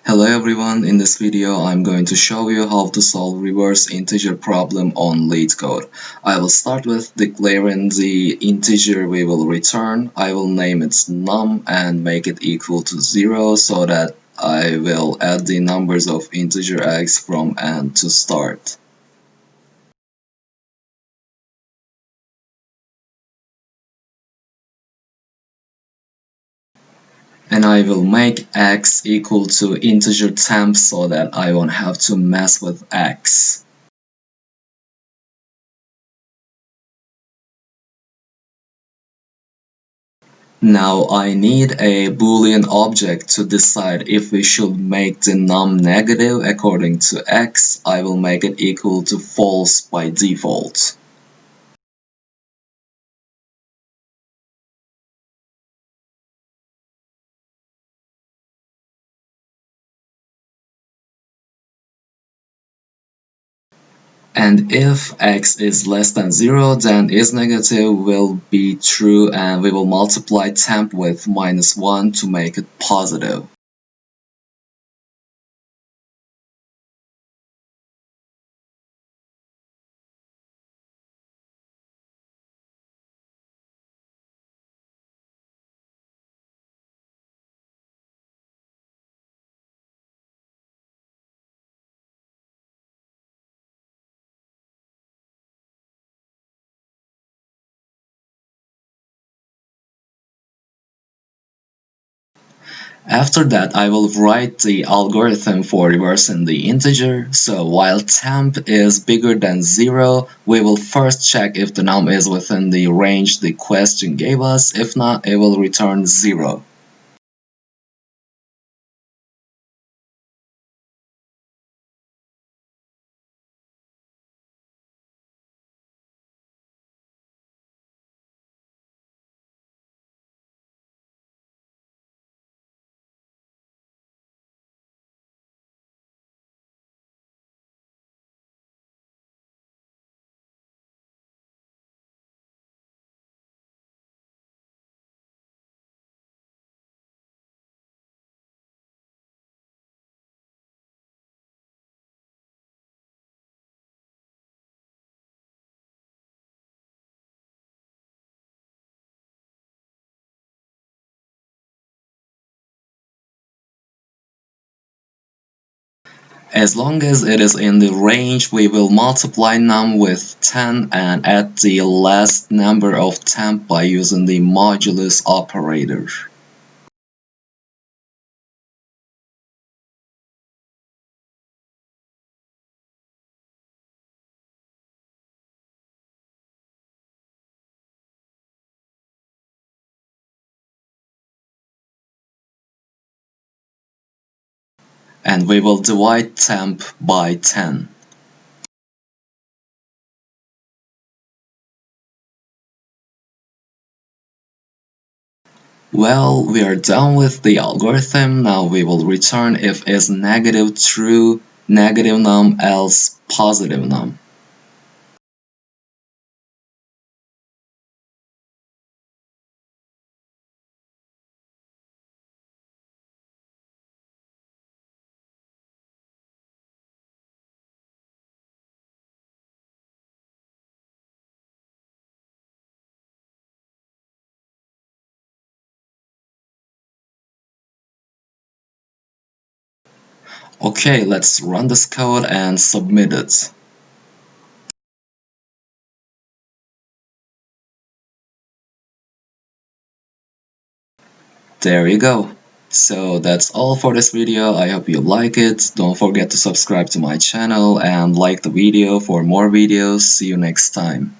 Hello everyone, in this video I'm going to show you how to solve reverse integer problem on LeetCode. I will start with declaring the integer we will return. I will name it num and make it equal to 0 so that I will add the numbers of integer x from end to start. And I will make x equal to integer temp so that I won't have to mess with x. Now I need a Boolean object to decide if we should make the num negative according to x. I will make it equal to false by default. And if x is less than 0, then is negative will be true and we will multiply temp with -1 to make it positive. After that, I will write the algorithm for reversing the integer. So while temp is bigger than 0, we will first check if the num is within the range the question gave us. If not, it will return 0. As long as it is in the range, we will multiply num with 10 and add the last number of temp by using the modulus operator. And we will divide temp by 10. Well, we are done with the algorithm. Now we will return if is negative true, negative num, else positive num. Okay, let's run this code and submit it. There you go. So that's all for this video. I hope you like it. Don't forget to subscribe to my channel and like the video for more videos. See you next time.